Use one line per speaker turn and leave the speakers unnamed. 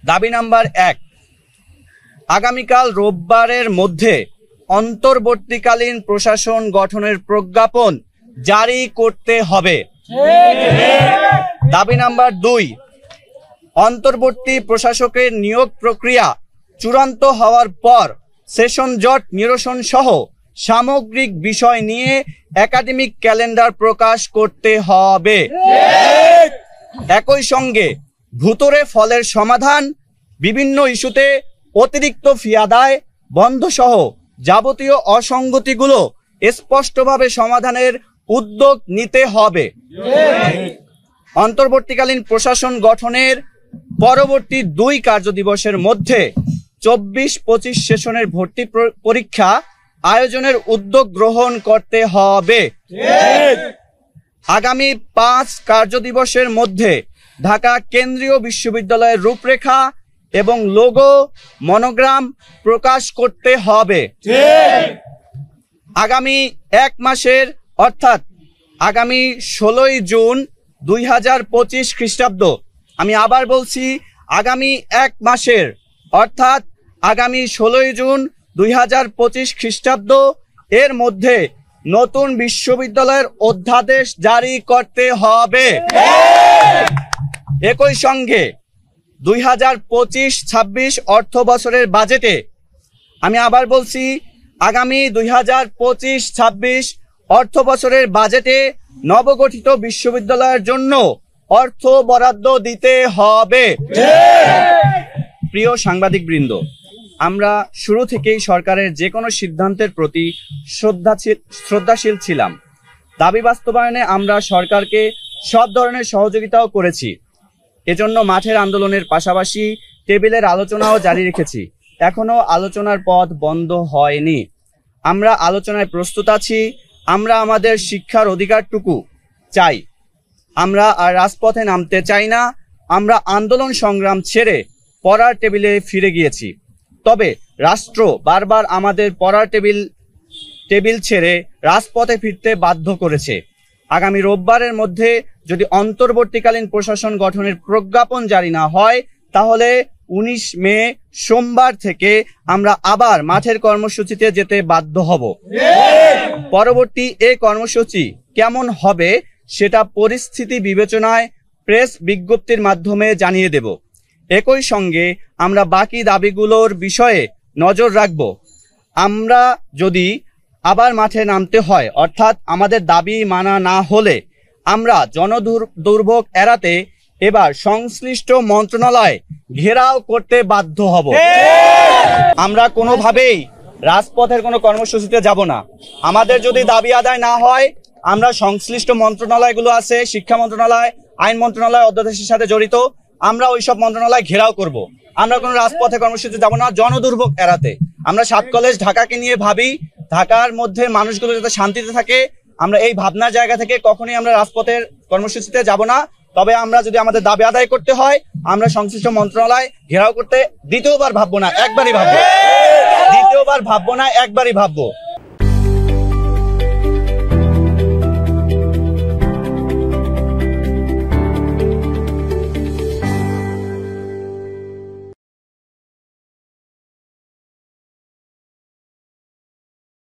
দাবি নাম্বার 1, আগামীকাল রোববারের মধ্যে অন্তর্বর্তীকালীন প্রশাসন গঠনের প্রজ্ঞাপন জারি করতে হবে। দাবি নাম্বার 2, অন্তর্বর্তী প্রশাসকের নিয়োগ প্রক্রিয়া চূড়ান্ত হওয়ার পর সেশন জট নিরসন সহ সামগ্রিক বিষয় নিয়ে একাডেমিক ক্যালেন্ডার প্রকাশ করতে হবে। একই সঙ্গে ভুতুড়ে ফলের সমাধান, বিভিন্ন ইস্যুতে অতিরিক্ত ফি আদায় বন্ধ সহ যাবতীয় অসঙ্গতিগুলো স্পষ্টভাবে সমাধানের উদ্যোগ নিতে হবে। অন্তর্বর্তীকালীন প্রশাসন গঠনের পরবর্তী 2 কার্যদিবসের মধ্যে 24-25 সেশনের ভর্তি পরীক্ষা আয়োজনের উদ্যোগ গ্রহণ করতে হবে। আগামী 5 কার্যদিবসের মধ্যে ঢাকা কেন্দ্রীয় বিশ্ববিদ্যালয়ের রূপরেখা এবং লোগো মনোগ্রাম প্রকাশ করতে হবে। আগামী 1 মাসের অর্থাৎ আগামী 16 জুন 2025 খ্রিস্টাব্দ, আমি আবার বলছি আগামী 1 মাসের অর্থাৎ আগামী 16 জুন 2025 খ্রিস্টাব্দ এর মধ্যে নতুন বিশ্ববিদ্যালয়ের অধ্যাদেশ জারি করতে হবে। একই সঙ্গে 2025-26 অর্থ বছরের বাজেটে, আমি আবার বলছি আগামী 2025-26 অর্থ বছরের বাজেটে নবগঠিত বিশ্ববিদ্যালয়ের জন্য অর্থ বরাদ্দ দিতে হবে। প্রিয় সাংবাদিকবৃন্দ, আমরা শুরু থেকেই সরকারের যে কোনো সিদ্ধান্তের প্রতি শ্রদ্ধাশীল ছিলাম। দাবি বাস্তবায়নে আমরা সরকারকে সব ধরনের সহযোগিতাও করেছি। এজন্য মাঠের আন্দোলনের পাশাপাশি টেবিলের আলোচনাও জারি রেখেছি। এখনো আলোচনার পথ বন্ধ হয়নি। আমরা আলোচনায় প্রস্তুত আছি। আমরা আমাদের শিক্ষার অধিকারটুকু চাই। আমরা আর রাজপথে নামতে চাই না। আমরা আন্দোলন সংগ্রাম ছেড়ে পড়ার টেবিলে ফিরে গিয়েছি। তবে রাষ্ট্র বারবার আমাদের পড়ার টেবিল ছেড়ে রাজপথে ফিরতে বাধ্য করেছে। আগামী রোববারের মধ্যে যদি অন্তর্বর্তীকালীন প্রশাসন গঠনের প্রজ্ঞাপন জারি না হয়, তাহলে 19 মে সোমবার থেকে আমরা আবার মাঠের কর্মসূচিতে যেতে বাধ্য হব। পরবর্তী এই কর্মসূচি কেমন হবে সেটা পরিস্থিতি বিবেচনায় প্রেস বিজ্ঞপ্তির মাধ্যমে জানিয়ে দেব। একই সঙ্গে আমরা বাকি দাবিগুলোর বিষয়ে নজর রাখব। আমরা যদি আবার মাঠে নামতে হয়, অর্থাৎ আমাদের দাবি মানা না হলে, আমরা জনদুর্ভোগ এড়াতে এবার সংশ্লিষ্ট মন্ত্রণালয় ঘেরাও করতে বাধ্য হব। আমরা কোনোভাবেই রাজপথের কোনো কর্মসূচিতে যাব না। আমাদের যদি দাবি আদায় না হয়, আমরা সংশ্লিষ্ট মন্ত্রণালয়গুলো আছে, শিক্ষা মন্ত্রণালয়, আইন মন্ত্রণালয় অধ্যাদেশের সাথে জড়িত, আমরা ওইসব মন্ত্রণালয় ঘেরাও করব। আমরা কোনো রাজপথে কর্মসূচিতে যাব না জনদুর্ভোগ এড়াতে। আমরা 7 কলেজ ঢাকাকে নিয়ে ভাবি, ঢাকার মধ্যে মানুষগুলো যাতে শান্তিতে থাকে। আমরা এই ভাবনার জায়গা থেকে কখনোই আমরা রাজপথের কর্মসূচিতে যাব না। তবে আমরা যদি আমাদের দাবি আদায় করতে হয়, আমরা সংশ্লিষ্ট মন্ত্রণালয় ঘেরাও করতে দ্বিতীয়বার ভাববো না, একবারই ভাববো। দ্বিতীয়বার ভাববো না, একবারই ভাববো।